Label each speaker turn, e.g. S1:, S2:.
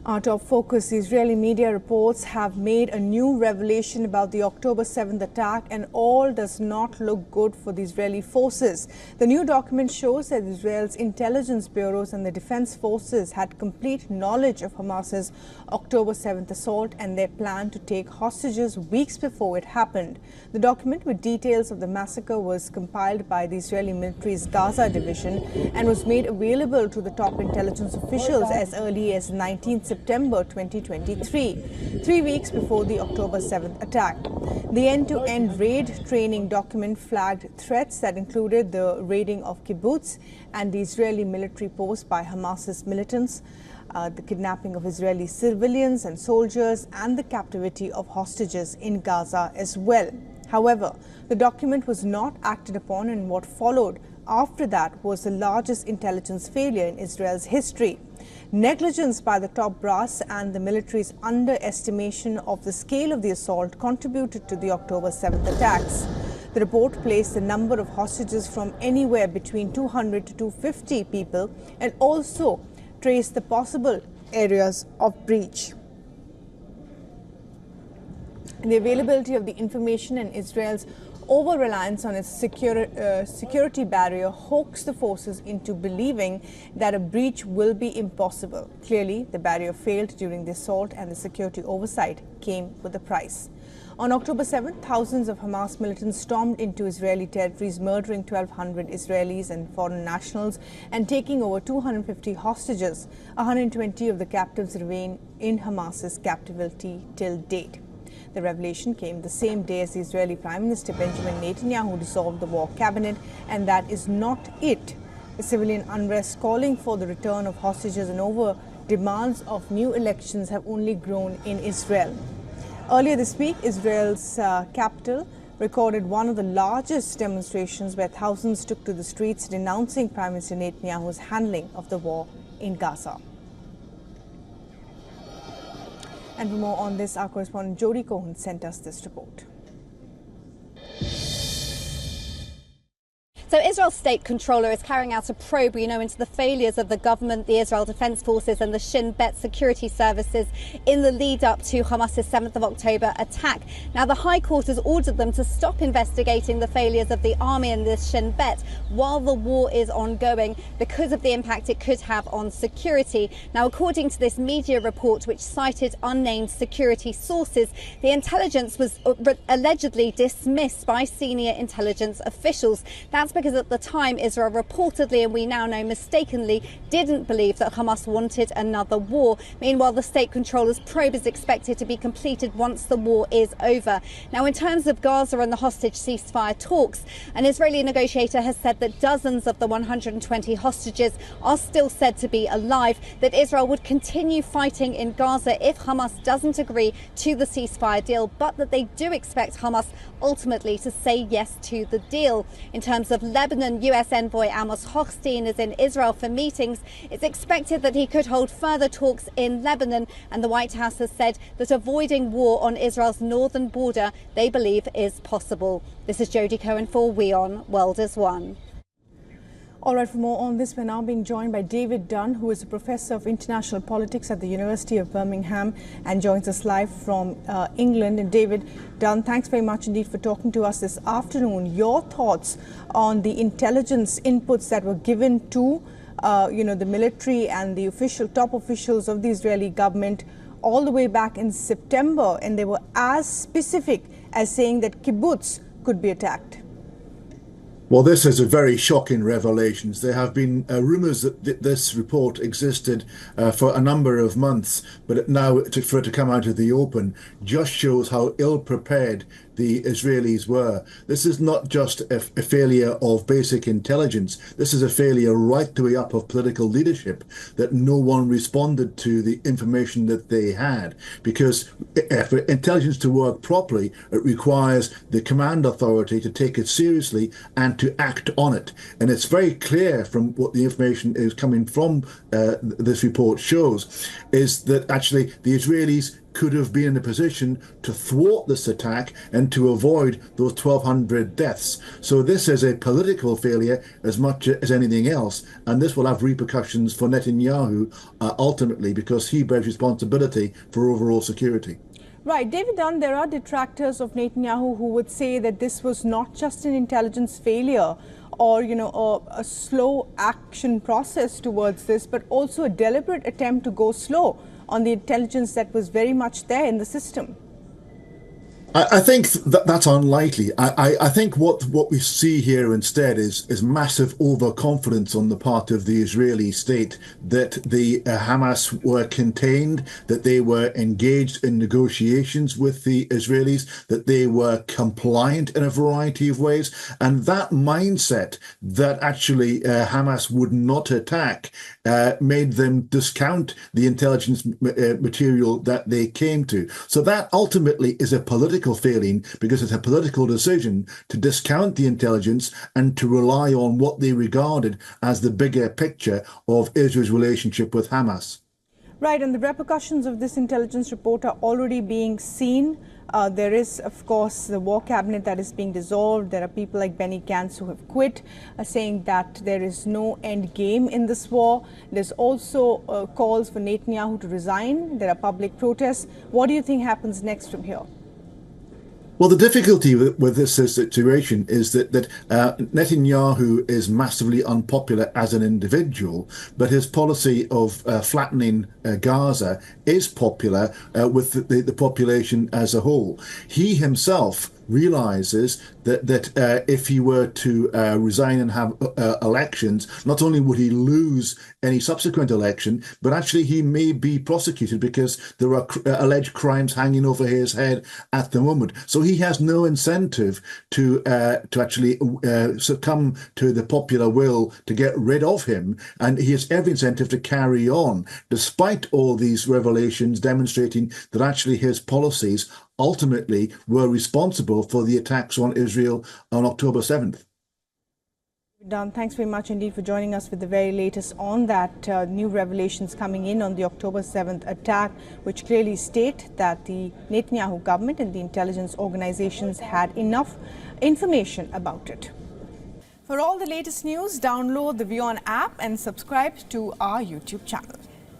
S1: Our top focus, the Israeli media reports have made a new revelation about the October 7th attack, and all does not look good for the Israeli forces. The new document shows that Israel's intelligence bureaus and the defense forces had complete knowledge of Hamas's October 7th assault and their plan to take hostages weeks before it happened. The document with details of the massacre was compiled by the Israeli military's Gaza division and was made available to the top intelligence officials as early as 19th September 2023, 3 weeks before the October 7th attack. The end-to-end raid training document flagged threats that included the raiding of kibbutz and the Israeli military post by Hamas's militants, the kidnapping of Israeli civilians and soldiers, and the captivity of hostages in Gaza as well. However, the document was not acted upon, and what followed after that was the largest intelligence failure in Israel's history. Negligence by the top brass and the military's underestimation of the scale of the assault contributed to the October 7th attacks. The report placed the number of hostages from anywhere between 200 to 250 people and also traced the possible areas of breach. The availability of the information and Israel's over-reliance on its security barrier hoaxed the forces into believing that a breach will be impossible. Clearly, the barrier failed during the assault, and the security oversight came with a price. On October 7th, thousands of Hamas militants stormed into Israeli territories, murdering 1,200 Israelis and foreign nationals and taking over 250 hostages. 120 of the captives remain in Hamas's captivity till date. The revelation came the same day as the Israeli Prime Minister Benjamin Netanyahu dissolved the war cabinet, and that is not it. The civilian unrest calling for the return of hostages and over demands of new elections have only grown in Israel. Earlier this week, Israel's capital recorded one of the largest demonstrations where thousands took to the streets denouncing Prime Minister Netanyahu's handling of the war in Gaza. And for more on this, our correspondent Jody Cohen sent us this report.
S2: So Israel's state controller is carrying out a probe, into the failures of the government, the Israel Defense Forces and the Shin Bet security services in the lead up to Hamas's 7th of October attack. Now, the High Court has ordered them to stop investigating the failures of the army and the Shin Bet while the war is ongoing because of the impact it could have on security. Now, according to this media report, which cited unnamed security sources, the intelligence was allegedly dismissed by senior intelligence officials. That's because at the time, Israel reportedly, and we now know mistakenly, didn't believe that Hamas wanted another war. Meanwhile, the state controller's probe is expected to be completed once the war is over. Now, in terms of Gaza and the hostage ceasefire talks, an Israeli negotiator has said that dozens of the 120 hostages are still said to be alive, that Israel would continue fighting in Gaza if Hamas doesn't agree to the ceasefire deal, but that they do expect Hamas ultimately to say yes to the deal. In terms of Lebanon, US envoy Amos Hochstein is in Israel for meetings. It's expected that he could hold further talks in Lebanon, and the White House has said that avoiding war on Israel's northern border, they believe, is possible. This is Jody Cohen for WION World is One.
S1: All right, for more on this, we're now being joined by David Dunn, who is a professor of international politics at the University of Birmingham and joins us live from England. And David Dunn, thanks very much indeed for talking to us this afternoon. Your thoughts on the intelligence inputs that were given to, the military and the top officials of the Israeli government all the way back in September, and they were as specific as saying that kibbutz could be attacked.
S3: Well, this is a very shocking revelation. There have been rumours that this report existed for a number of months, but now for it to come out of the open just shows how ill-prepared the Israelis were. This is not just a failure of basic intelligence. This is a failure right the way up of political leadership, that no one responded to the information that they had. Because for intelligence to work properly, it requires the command authority to take it seriously and to act on it. And it's very clear from what the information is coming from this report shows, is that actually the Israelis could have been in a position to thwart this attack and to avoid those 1,200 deaths. So this is a political failure as much as anything else, and this will have repercussions for Netanyahu ultimately, because he bears responsibility for overall security.
S1: Right. David Dunn, there are detractors of Netanyahu who would say that this was not just an intelligence failure or, a slow action process towards this, but also a deliberate attempt to go slow on the intelligence that was very much there in the system.
S3: I think that's unlikely. I think what we see here instead is massive overconfidence on the part of the Israeli state that the Hamas were contained, that they were engaged in negotiations with the Israelis, that they were compliant in a variety of ways. And that mindset that actually Hamas would not attack made them discount the intelligence material that they came to. So that ultimately is a political failing, because it's a political decision to discount the intelligence and to rely on what they regarded as the bigger picture of Israel's relationship with Hamas.
S1: Right, and the repercussions of this intelligence report are already being seen. There is, of course, the war cabinet that is being dissolved. There are people like Benny Gantz who have quit, saying that there is no end game in this war. There's also calls for Netanyahu to resign. There are public protests. What do you think happens next from here?
S3: Well, the difficulty with this situation is that Netanyahu is massively unpopular as an individual, but his policy of flattening Gaza is popular with the population as a whole. He himself realizes that if he were to resign and have elections, not only would he lose any subsequent election, but actually he may be prosecuted because there are alleged crimes hanging over his head at the moment. So he has no incentive to actually succumb to the popular will to get rid of him, and he has every incentive to carry on, despite all these revelations demonstrating that actually his policies ultimately were responsible for the attacks on Israel on October 7th.
S1: Don, thanks very much indeed for joining us with the very latest on that. New revelations coming in on the October 7th attack, which clearly state that the Netanyahu government and the intelligence organizations had enough information about it. For all the latest news, download the WION app and subscribe to our YouTube channel.